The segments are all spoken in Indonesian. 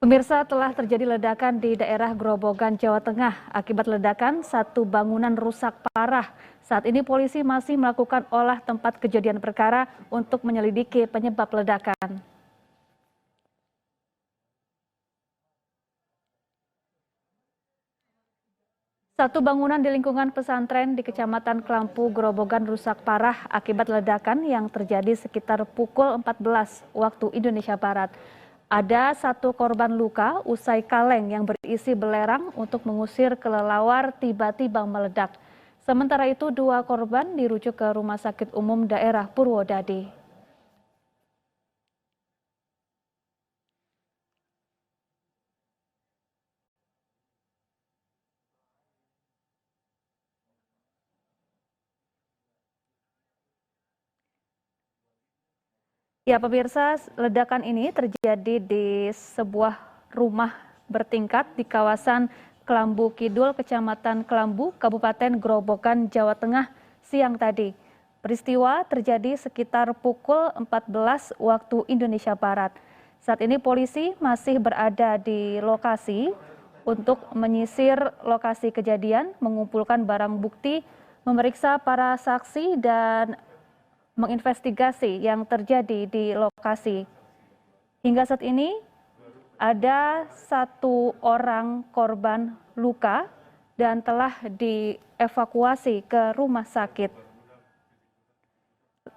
Pemirsa, telah terjadi ledakan di daerah Grobogan, Jawa Tengah. Akibat ledakan, satu bangunan rusak parah. Saat ini polisi masih melakukan olah tempat kejadian perkara untuk menyelidiki penyebab ledakan. Satu bangunan di lingkungan pesantren di Kecamatan Klampu, Grobogan rusak parah akibat ledakan yang terjadi sekitar pukul 14 waktu Indonesia Barat. Ada satu korban luka usai kaleng yang berisi belerang untuk mengusir kelelawar tiba-tiba meledak. Sementara itu, dua korban dirujuk ke Rumah Sakit Umum Daerah Purwodadi. Ya, pemirsa, ledakan ini terjadi di sebuah rumah bertingkat di kawasan Kelambu Kidul, Kecamatan Kelambu, Kabupaten Grobogan, Jawa Tengah, siang tadi. Peristiwa terjadi sekitar pukul 14 waktu Indonesia Barat. Saat ini polisi masih berada di lokasi untuk menyisir lokasi kejadian, mengumpulkan barang bukti, memeriksa para saksi, dan menginvestigasi yang terjadi di lokasi. Hingga saat ini ada satu orang korban luka dan telah dievakuasi ke rumah sakit.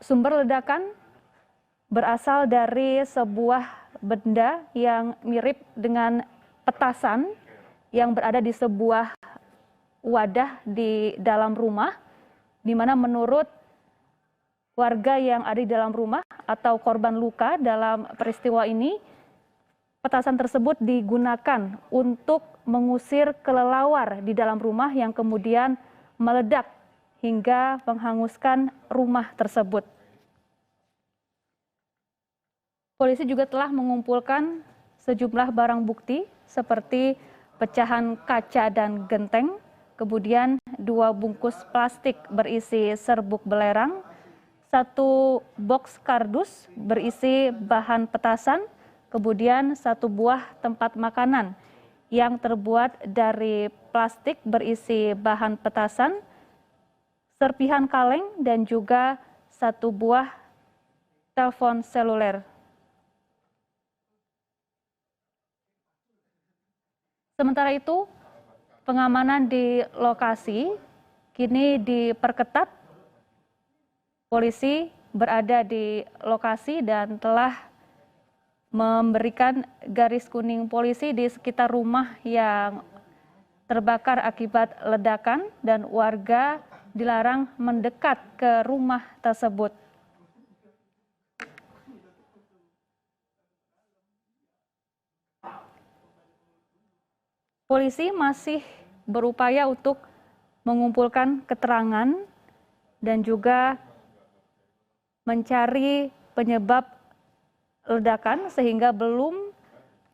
Sumber ledakan berasal dari sebuah benda yang mirip dengan petasan yang berada di sebuah wadah di dalam rumah, di mana menurut warga yang ada di dalam rumah atau korban luka dalam peristiwa ini, petasan tersebut digunakan untuk mengusir kelelawar di dalam rumah yang kemudian meledak hingga menghanguskan rumah tersebut. Polisi juga telah mengumpulkan sejumlah barang bukti seperti pecahan kaca dan genteng, kemudian 2 bungkus plastik berisi serbuk belerang, 1 box kardus berisi bahan petasan, kemudian 1 buah tempat makanan yang terbuat dari plastik berisi bahan petasan, serpihan kaleng, dan juga 1 buah telepon seluler. Sementara itu, pengamanan di lokasi kini diperketat. Polisi berada di lokasi dan telah memberikan garis kuning polisi di sekitar rumah yang terbakar akibat ledakan dan warga dilarang mendekat ke rumah tersebut. Polisi masih berupaya untuk mengumpulkan keterangan dan juga mencari penyebab ledakan sehingga belum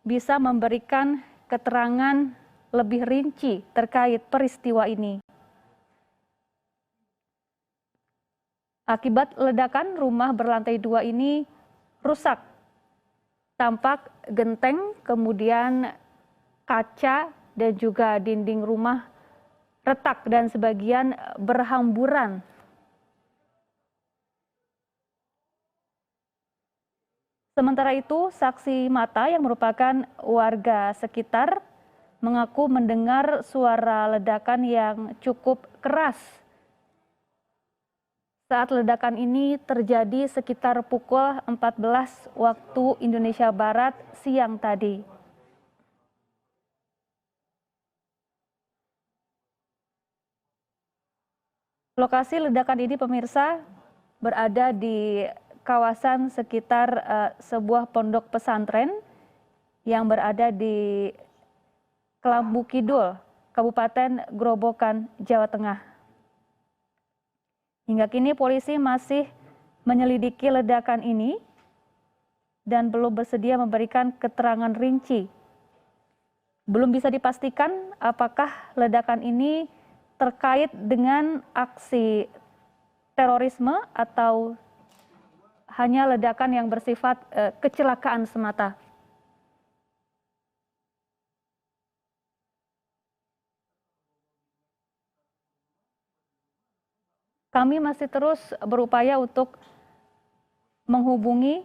bisa memberikan keterangan lebih rinci terkait peristiwa ini. Akibat ledakan, rumah berlantai 2 ini rusak. Tampak genteng, kemudian kaca dan juga dinding rumah retak dan sebagian berhamburan. Sementara itu, saksi mata yang merupakan warga sekitar mengaku mendengar suara ledakan yang cukup keras. Saat ledakan ini terjadi sekitar pukul 14 waktu Indonesia Barat siang tadi. Lokasi ledakan ini, pemirsa, berada di kawasan sekitar sebuah pondok pesantren yang berada di Kelambu Kidul, Kabupaten Grobogan, Jawa Tengah. Hingga kini polisi masih menyelidiki ledakan ini dan belum bersedia memberikan keterangan rinci. Belum bisa dipastikan apakah ledakan ini terkait dengan aksi terorisme atau hanya ledakan yang bersifat kecelakaan semata. kami masih terus berupaya untuk menghubungi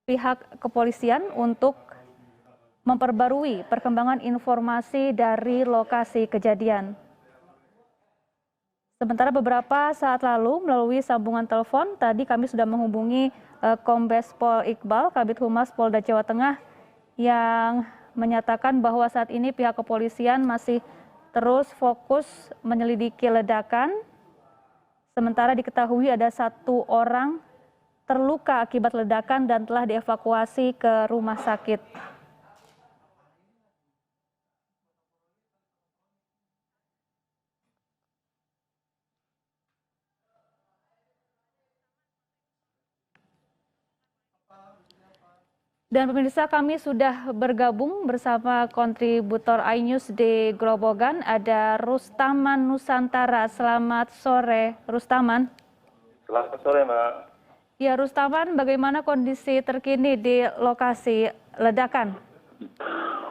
pihak kepolisian untuk memperbarui perkembangan informasi dari lokasi kejadian. Sementara beberapa saat lalu melalui sambungan telepon, tadi kami sudah menghubungi Kombes Pol Iqbal, Kabid Humas Polda Jawa Tengah, yang menyatakan bahwa saat ini pihak kepolisian masih terus fokus menyelidiki ledakan. Sementara diketahui ada 1 orang terluka akibat ledakan dan telah dievakuasi ke rumah sakit. Dan pemirsa, kami sudah bergabung bersama kontributor iNews di Grobogan, ada Rustaman Nusantara. Selamat sore, Rustaman. Selamat sore, Mbak. Ya, Rustaman, bagaimana kondisi terkini di lokasi ledakan?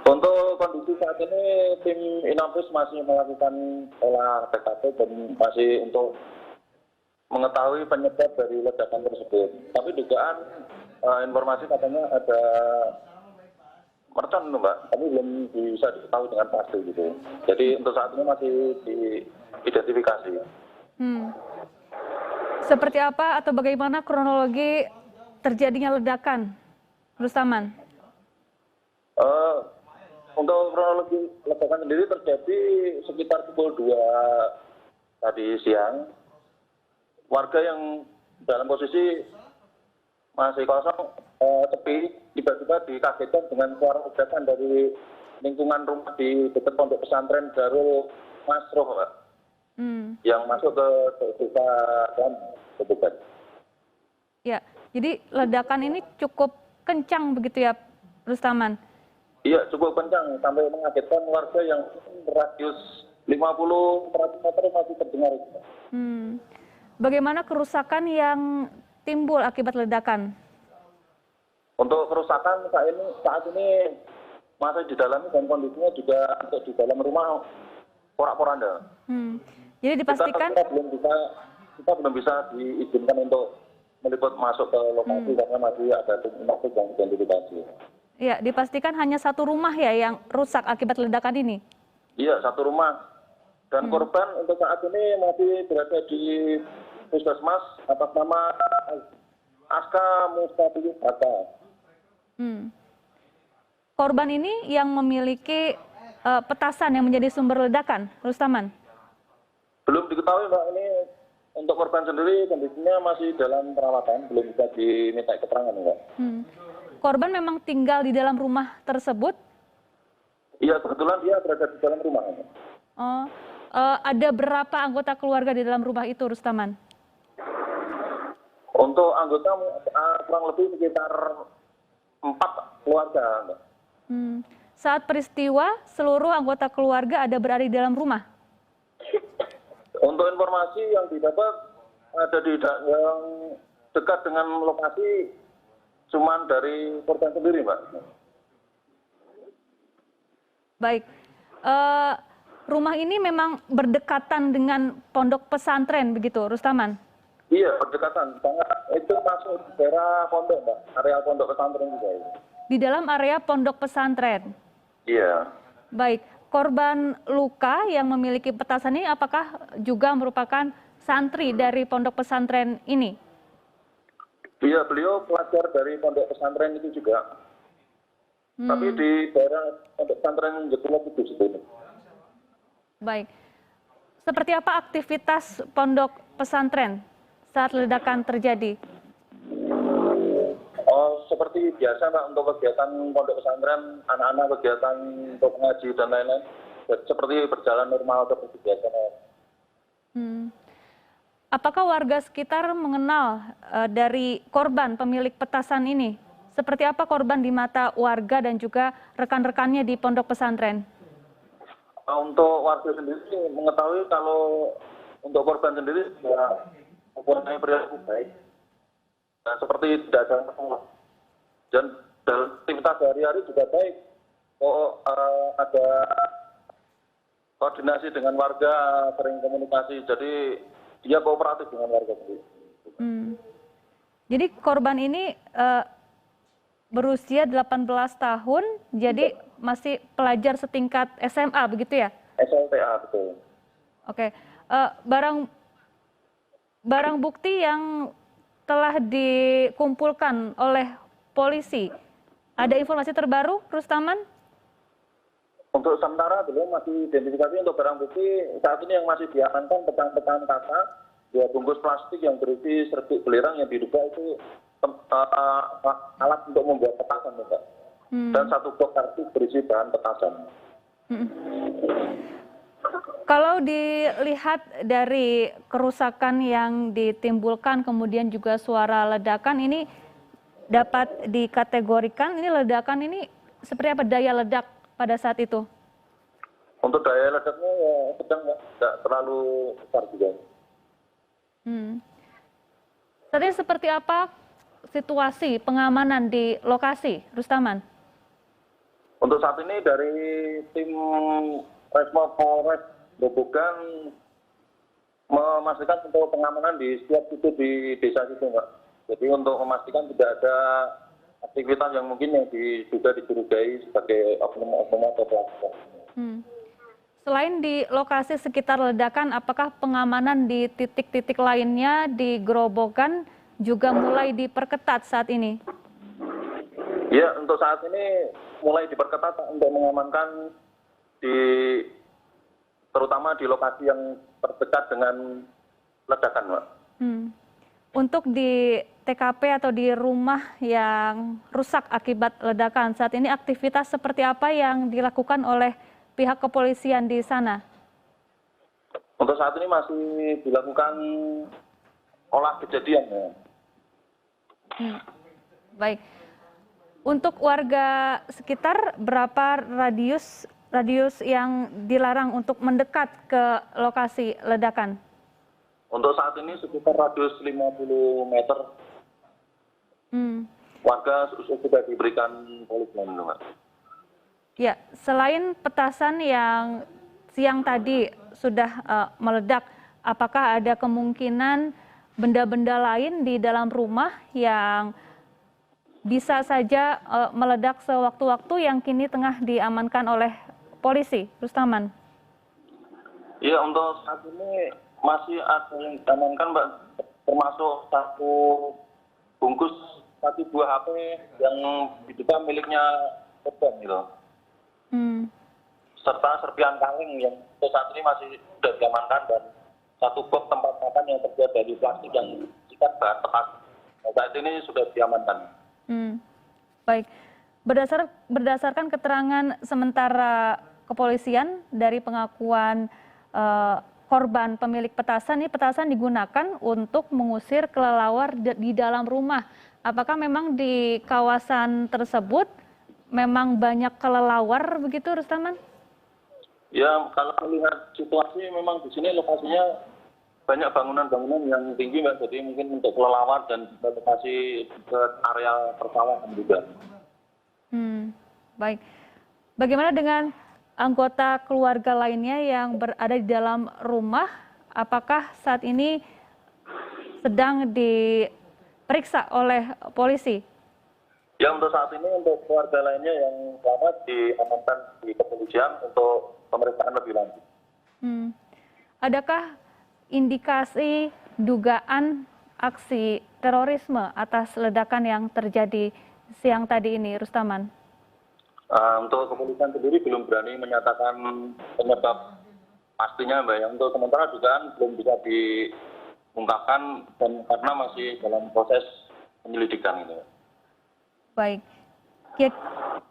Untuk kondisi saat ini, tim Inampus masih melakukan olah TKP dan masih untuk mengetahui penyebab dari ledakan tersebut. Tapi dugaan informasi katanya ada mercon, Mbak, tapi belum bisa diketahui dengan pasti gitu. Jadi untuk saat ini masih diidentifikasi. Seperti apa atau bagaimana kronologi terjadinya ledakan, Rustaman? Untuk kronologi ledakan sendiri terjadi sekitar pukul 2 tadi siang. Warga yang dalam posisi masih kosong, sepi, tiba-tiba dikagetkan dengan suara ledakan dari lingkungan rumah di dekat pondok pesantren Darul Masroh, Pak. Yang masuk ke desa dan Grobogan. Ya, jadi ledakan ini cukup kencang begitu ya, Rustaman? Iya, cukup kencang sampai mengagetkan warga yang radius 50-100 meter masih terdengar. Bagaimana kerusakan yang timbul akibat ledakan? Untuk kerusakan saat ini masih didalami dan kondisinya juga untuk di dalam rumah porak-poranda. Jadi dipastikan kita belum bisa diizinkan untuk meliput masuk ke lokasi karena masih ada tim Inampus yang identifikasi. Ya, dipastikan hanya 1 rumah ya yang rusak akibat ledakan ini? Iya, 1 rumah. Dan korban untuk saat ini masih berada di Puskesmas atas nama Aska Mustaqim Hatta. Korban ini yang memiliki petasan yang menjadi sumber ledakan, Rustaman? Belum diketahui, Mbak. Ini untuk korban sendiri kondisinya masih dalam perawatan, belum bisa diminta keterangan, Mbak. Korban memang tinggal di dalam rumah tersebut? Iya, kebetulan dia berada di dalam rumah. Oh, ada berapa anggota keluarga di dalam rumah itu, Rustaman? Untuk anggota kurang lebih sekitar 4 keluarga, Mbak. Saat peristiwa, seluruh anggota keluarga ada berada di dalam rumah? Untuk informasi yang didapat ada yang dekat dengan lokasi cuman dari korban sendiri, Mbak. Baik, rumah ini memang berdekatan dengan pondok pesantren begitu, Rustaman? Iya, berdekatan. Itu masuk di daerah pondok, Mbak. Area pondok pesantren juga. Di dalam area pondok pesantren? Iya. Baik, korban luka yang memiliki petasan ini apakah juga merupakan santri dari pondok pesantren ini? Iya, beliau pelajar dari pondok pesantren itu juga. Tapi di daerah pondok pesantren Jekulok itu sebetulnya. Baik. Seperti apa aktivitas pondok pesantren saat ledakan terjadi? Oh, seperti biasa, Mbak, untuk kegiatan pondok pesantren, anak-anak kegiatan untuk mengaji dan lain-lain, seperti berjalan normal seperti biasa. Apakah warga sekitar mengenal dari korban pemilik petasan ini? Seperti apa korban di mata warga dan juga rekan-rekannya di pondok pesantren? Untuk warga sendiri mengetahui kalau untuk korban sendiri mempunyai perilaku baik. Nah, seperti tidak ada masalah. Dan dalam aktivitas sehari-hari juga baik. Ada Koordinasi dengan warga, sering komunikasi, jadi dia kooperatif dengan warga sendiri. Jadi korban ini berusia 18 tahun, jadi masih pelajar setingkat SMA begitu ya? SLTA, betul. Oke, barang bukti yang telah dikumpulkan oleh polisi, ada informasi terbaru, Rustaman? Untuk sementara belum, masih identifikasi untuk barang bukti saat ini yang masih diamankan petang-petang kaca, 2 bungkus plastik yang berisi serbuk belerang yang diduga itu alat untuk membuat petasan, Mbak. Dan 1 box kartu berisi bahan petasan. Kalau dilihat dari kerusakan yang ditimbulkan, kemudian juga suara ledakan, ini dapat dikategorikan, ini ledakan ini seperti apa daya ledak pada saat itu? Untuk daya ledaknya ya sedang, nggak terlalu besar juga. Saat ini seperti apa situasi pengamanan di lokasi, Rustaman? Untuk saat ini dari tim Resmo Polres Grobogan memastikan untuk pengamanan di setiap titik di desa situ, Mbak. Jadi untuk memastikan tidak ada aktivitas yang mungkin yang juga dicurigai sebagai oknum-oknum atau pelaku. Selain di lokasi sekitar ledakan, apakah pengamanan di titik-titik lainnya di Grobogan juga mulai diperketat saat ini? Ya, untuk saat ini mulai diperketat untuk mengamankan terutama di lokasi yang terdekat dengan ledakan, Mbak. Untuk di TKP atau di rumah yang rusak akibat ledakan, saat ini aktivitas seperti apa yang dilakukan oleh pihak kepolisian di sana? Untuk saat ini masih dilakukan olah kejadian. Ya. Baik. Untuk warga sekitar, berapa radius yang dilarang untuk mendekat ke lokasi ledakan? Untuk saat ini sekitar radius 50 meter. Warga sudah diberikan polisi, Mbak. Ya, selain petasan yang siang tadi sudah meledak, apakah ada kemungkinan benda-benda lain di dalam rumah yang bisa saja meledak sewaktu-waktu yang kini tengah diamankan oleh polisi, Rustaman? Iya, untuk saat ini masih ada yang diamankan, Mbak, termasuk 1 bungkus 1 buah HP yang diduga miliknya korban gitu. Serta serpihan kaleng yang untuk saat ini masih sudah diamankan dan 1 box tempat makan yang terbuat dari plastik yang ikat bahan petasan. Saat ini sudah diamankan. Baik, berdasarkan keterangan sementara kepolisian dari pengakuan korban pemilik petasan, ini petasan digunakan untuk mengusir kelelawar di dalam rumah. Apakah memang di kawasan tersebut memang banyak kelelawar begitu, Rustaman? Ya, kalau melihat situasi memang di sini lokasinya banyak bangunan-bangunan yang tinggi, Mbak. Jadi mungkin untuk kelelawar dan lokasi ke area persawahan juga. Baik. Bagaimana dengan anggota keluarga lainnya yang berada di dalam rumah? Apakah saat ini sedang diperiksa oleh polisi? Ya, untuk saat ini untuk keluarga lainnya yang selamat diamankan di kepolisian untuk pemeriksaan lebih lanjut. Adakah indikasi dugaan aksi terorisme atas ledakan yang terjadi siang tadi ini, Rustaman? Untuk kepolisian sendiri belum berani menyatakan penyebab pastinya, Mbak. Yang untuk sementara dugaan belum bisa diungkapkan dan karena masih dalam proses penyelidikan gitu. Baik.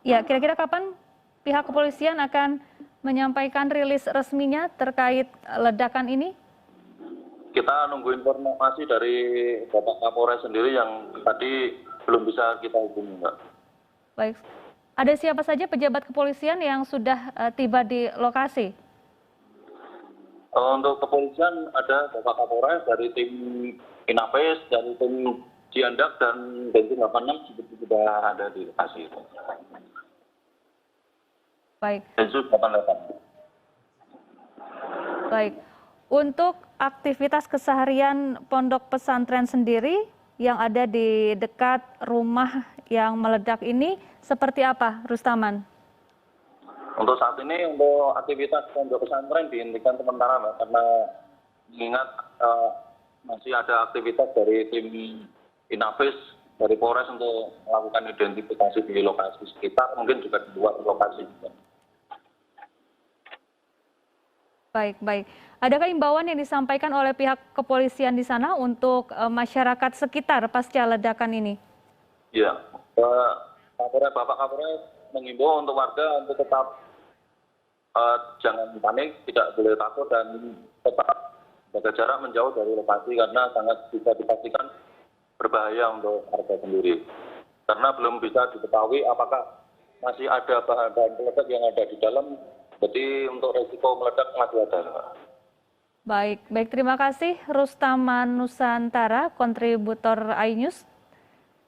Ya, kira-kira kapan pihak kepolisian akan menyampaikan rilis resminya terkait ledakan ini? Kita nunggu informasi dari Bapak Kapolres sendiri yang tadi belum bisa kita hubungi, Mbak. Baik. Ada siapa saja pejabat kepolisian yang sudah tiba di lokasi? Untuk kepolisian ada Bapak Kapolres dari tim Inapes, dari tim Ciandak dan Densus 86 sudah ada di lokasi itu. Baik. Densus 88. Baik, untuk aktivitas keseharian pondok pesantren sendiri yang ada di dekat rumah yang meledak ini seperti apa, Rustaman? Untuk saat ini untuk aktivitas pondok pesantren dihentikan sementara, Mbak, karena mengingat masih ada aktivitas dari tim Inafis dari Polres untuk melakukan identifikasi di lokasi sekitar, mungkin juga di luar lokasi. Baik, baik. Adakah imbauan yang disampaikan oleh pihak kepolisian di sana untuk masyarakat sekitar pasca ledakan ini? Iya, Bapak Kapolres mengimbau untuk warga untuk tetap jangan panik, tidak boleh takut dan tetap jaga jarak menjauh dari lokasi karena sangat bisa dipastikan berbahaya untuk warga sendiri. Karena belum bisa diketahui apakah masih ada bahan-bahan peledak yang ada di dalam, jadi untuk resiko meledak masih ada. Baik, baik. Terima kasih Rustaman Nusantara, kontributor iNews.